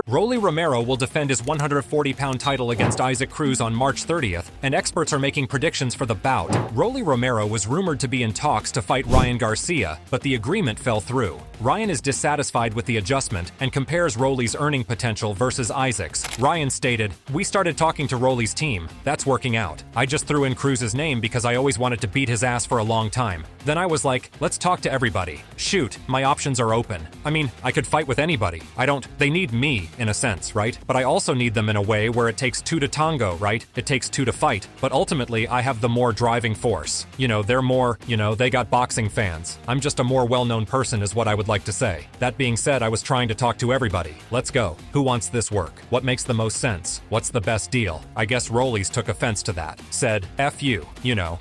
Rolly Romero will defend his 140-pound title against Isaac Cruz on March 30th, and experts are making predictions for the bout. Rolly Romero was rumored to be in talks to fight Ryan Garcia, but the agreement fell through. Ryan is dissatisfied with the adjustment and compares Rolly's earning potential versus Isaac's. Ryan stated, "We started talking to Rolly's team. That's working out. I just threw in Cruz's name because I always wanted to beat his ass for a long time. Then I was like, let's talk to everybody. Shoot, my options are open. I mean, I could fight with anybody. They need me, in a sense, right? But I also need them in a way where it takes two to tango, right? It takes two to fight. But ultimately, I have the more driving force. They're more, they got boxing fans. I'm just a more well-known person is what I would like to say. That being said, I was trying to talk to everybody. Let's go. Who wants this work? What makes the most sense? What's the best deal?" I guess Rollies took offense to that. Said, "F you,"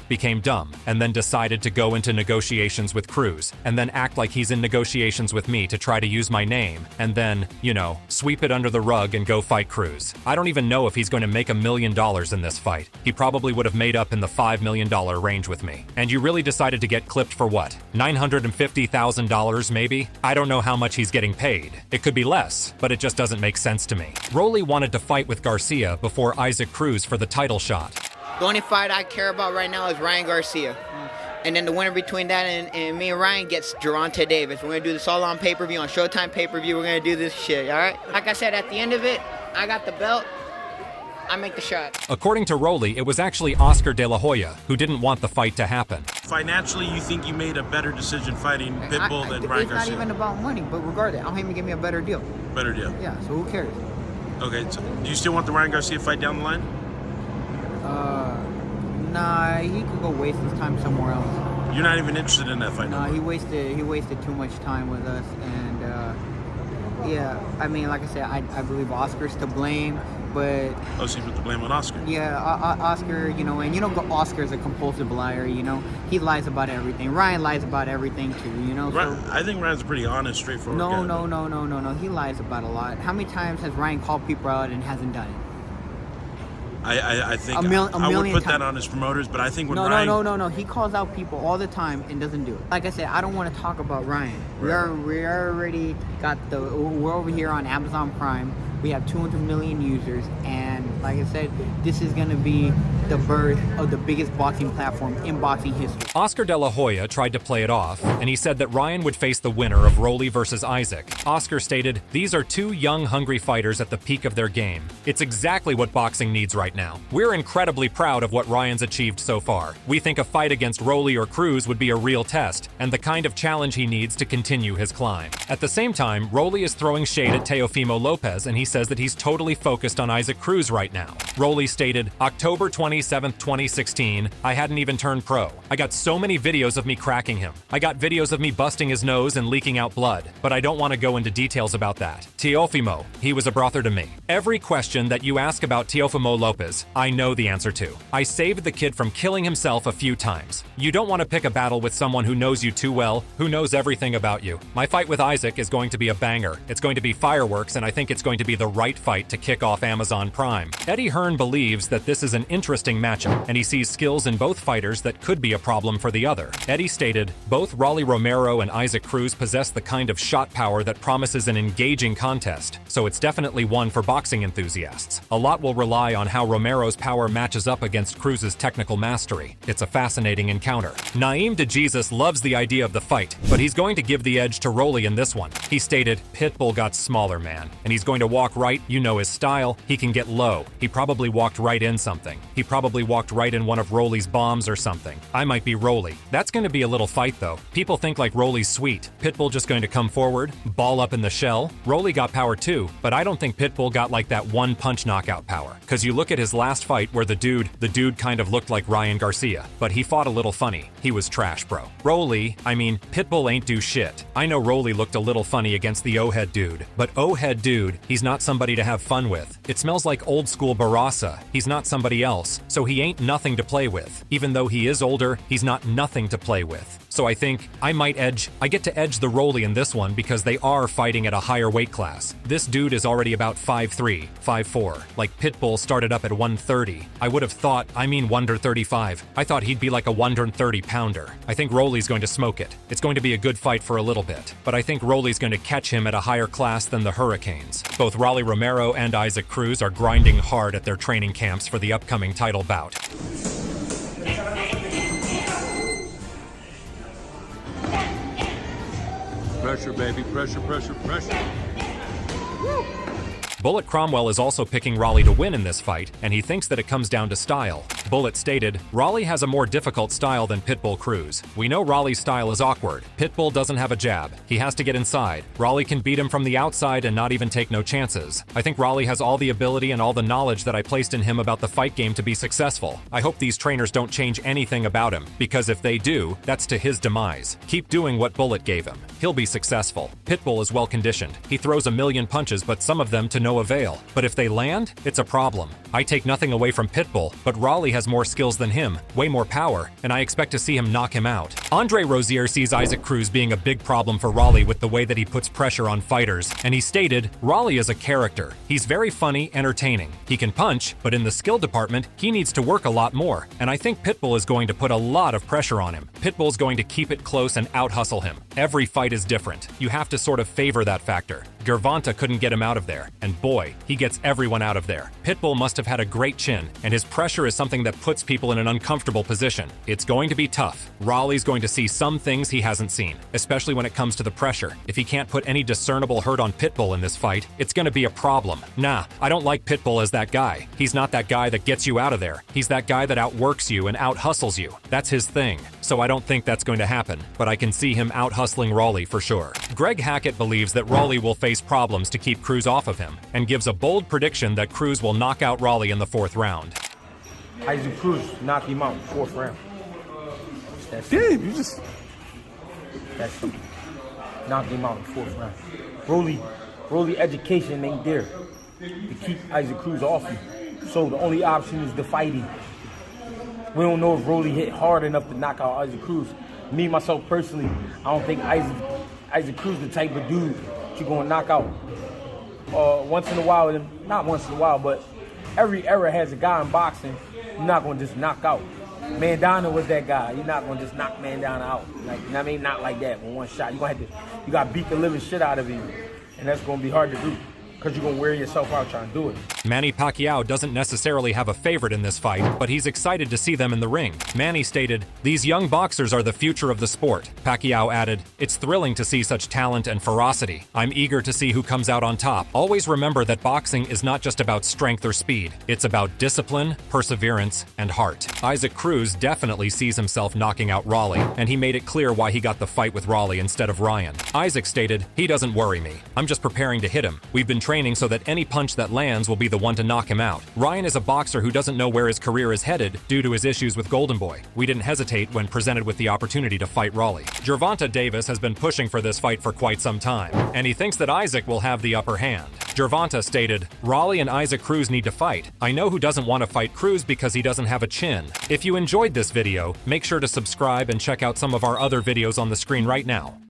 became dumb, and then decided to go into negotiations with Cruz, and then act like he's in negotiations with me to try to use my name, and then, sweep it under the rug and go fight Cruz. I don't even know if he's going to make $1 million in this fight. He probably would have made up in the $5 million range with me. And you really decided to get clipped for what? $950,000 maybe? I don't know how much he's getting paid. It could be less, but it just doesn't make sense to me. Rolly wanted to fight with Garcia before Isaac Cruz for the title shot. The only fight I care about right now is Ryan Garcia. And then the winner between that and me and Ryan gets Gervonta Davis. We're going to do this all on pay-per-view, on Showtime pay-per-view. We're going to do this shit, all right? Like I said, at the end of it, I got the belt. I make the shot. According to Rolly, it was actually Oscar De La Hoya who didn't want the fight to happen. Financially, you think you made a better decision fighting Pitbull than Ryan Garcia? It's not even about money, but regardless, I'll him give me a better deal. Better deal? Yeah, so who cares? Okay, so do you still want the Ryan Garcia fight down the line? Nah, he could go waste his time somewhere else. You're not even interested in that fight? No, he wasted too much time with us, and yeah, I mean, like I said, I believe Oscar's to blame, but... Oh, so you put the blame on Oscar? Yeah, Oscar, and Oscar's a compulsive liar, he lies about everything. Ryan lies about everything too, so... I think Ryan's a pretty honest, straightforward guy. No, he lies about a lot. How many times has Ryan called people out and hasn't done it? I think I would put that on his promoters, but I think when Ryan... No. He calls out people all the time and doesn't do it. Like I said, I don't want to talk about Ryan. Right. We already got we're over here on Amazon Prime. We have 200 million users, and like I said, this is going to be the birth of the biggest boxing platform in boxing history. Oscar De La Hoya tried to play it off, and he said that Ryan would face the winner of Rolly versus Isaac. Oscar stated, "These are two young, hungry fighters at the peak of their game. It's exactly what boxing needs right now. We're incredibly proud of what Ryan's achieved so far. We think a fight against Rolly or Cruz would be a real test, and the kind of challenge he needs to continue his climb." At the same time, Rolly is throwing shade at Teofimo Lopez, and he says that he's totally focused on Isaac Cruz right now. Rolly stated, "October 27th, 2016, I hadn't even turned pro. I got so many videos of me cracking him. I got videos of me busting his nose and leaking out blood, but I don't want to go into details about that. Teofimo, he was a brother to me. Every question that you ask about Teofimo Lopez, I know the answer to. I saved the kid from killing himself a few times. You don't want to pick a battle with someone who knows you too well, who knows everything about you. My fight with Isaac is going to be a banger. It's going to be fireworks, and I think it's going to be the right fight to kick off Amazon Prime." Eddie Hearn believes that this is an interesting matchup, and he sees skills in both fighters that could be a problem for the other. Eddie stated, "Both Rolly Romero and Isaac Cruz possess the kind of shot power that promises an engaging contest, so it's definitely one for boxing enthusiasts. A lot will rely on how Romero's power matches up against Cruz's technical mastery. It's a fascinating encounter." Naeem DeJesus loves the idea of the fight, but he's going to give the edge to Rolly in this one. He stated, "Pitbull got smaller, man, and he's going to walk right. You know his style. He can get low. He probably walked right in something. He probably walked right in one of Rolly's bombs or something. I might be Rolly. That's going to be a little fight, though. People think like Rolly's sweet. Pitbull just going to come forward, ball up in the shell. Rolly got power too, but I don't think Pitbull got like that one punch knockout power. Because you look at his last fight where the dude kind of looked like Ryan Garcia, but he fought a little funny. He was trash, bro. Pitbull ain't do shit. I know Rolly looked a little funny against the O-head dude, but O-head dude, he's not somebody to have fun with. It smells like old school Barasa. He's not somebody else, so he ain't nothing to play with. Even though he is older, he's not nothing to play with. So I think I get to edge the Rolly in this one because they are fighting at a higher weight class. This dude is already about 5'3", 5'4". Like Pitbull started up at 130. I would have thought, 135. I thought he'd be like a 130 pounder. I think Rolly's going to smoke it. It's going to be a good fight for a little bit, but I think Rolly's going to catch him at a higher class than the Hurricanes. Both Romero and Isaac Cruz are grinding hard at their training camps for the upcoming title bout. Pressure, baby. Pressure, pressure, pressure. Woo! Bullet Cromwell is also picking Raleigh to win in this fight, and he thinks that it comes down to style. Bullet stated, Raleigh has a more difficult style than Pitbull Cruz. We know Raleigh's style is awkward. Pitbull doesn't have a jab. He has to get inside. Raleigh can beat him from the outside and not even take no chances. I think Raleigh has all the ability and all the knowledge that I placed in him about the fight game to be successful. I hope these trainers don't change anything about him, because if they do, that's to his demise. Keep doing what Bullet gave him. He'll be successful. Pitbull is well conditioned. He throws a million punches, but some of them to no avail. But if they land, it's a problem. I take nothing away from Pitbull, but Raleigh has more skills than him, way more power, and I expect to see him knock him out. Andre Rozier sees Isaac Cruz being a big problem for Raleigh with the way that he puts pressure on fighters, and he stated, Raleigh is a character. He's very funny, entertaining. He can punch, but in the skill department, he needs to work a lot more, and I think Pitbull is going to put a lot of pressure on him. Pitbull's going to keep it close and out-hustle him. Every fight is different. You have to sort of favor that factor. Gervonta couldn't get him out of there, and boy, he gets everyone out of there. Pitbull must have had a great chin, and his pressure is something that puts people in an uncomfortable position. It's going to be tough. Raleigh's going to see some things he hasn't seen, especially when it comes to the pressure. If he can't put any discernible hurt on Pitbull in this fight, it's going to be a problem. Nah, I don't like Pitbull as that guy. He's not that guy that gets you out of there. He's that guy that outworks you and out-hustles you. That's his thing. So I don't think that's going to happen, but I can see him out-hustling Raleigh for sure. Greg Hackett believes that Raleigh will face problems to keep Cruz off of him, and gives a bold prediction that Cruz will knock out Raleigh in the 4th round. Isaac Cruz knocked him out in the 4th round. Damn, you just... That's simple. Knocked him out in the 4th round. Rolly education ain't there to keep Isaac Cruz off you. So the only option is the fighting. We don't know if Rolly hit hard enough to knock out Isaac Cruz. Me, myself, personally, I don't think Isaac Cruz the type of dude you're going to knock out. Once in a while, not once in a while, but every era has a guy in boxing you're not going to just knock out. Mandana was that guy. You're not going to just knock Mandana out. Like, you know what I mean? Not like that with one shot. You got to beat the living shit out of him, and that's going to be hard to do, because you're going to wear yourself out trying to do it. Manny Pacquiao doesn't necessarily have a favorite in this fight, but he's excited to see them in the ring. Manny stated, "These young boxers are the future of the sport." Pacquiao added, "It's thrilling to see such talent and ferocity. I'm eager to see who comes out on top. Always remember that boxing is not just about strength or speed. It's about discipline, perseverance, and heart." Isaac Cruz definitely sees himself knocking out Raleigh, and he made it clear why he got the fight with Raleigh instead of Ryan. Isaac stated, "He doesn't worry me. I'm just preparing to hit him. We've been training so that any punch that lands will be the one to knock him out. Ryan is a boxer who doesn't know where his career is headed due to his issues with Golden Boy. We didn't hesitate when presented with the opportunity to fight Raleigh." Gervonta Davis has been pushing for this fight for quite some time, and he thinks that Isaac will have the upper hand. Gervonta stated, "Raleigh and Isaac Cruz need to fight. I know who doesn't want to fight Cruz because he doesn't have a chin." If you enjoyed this video, make sure to subscribe and check out some of our other videos on the screen right now.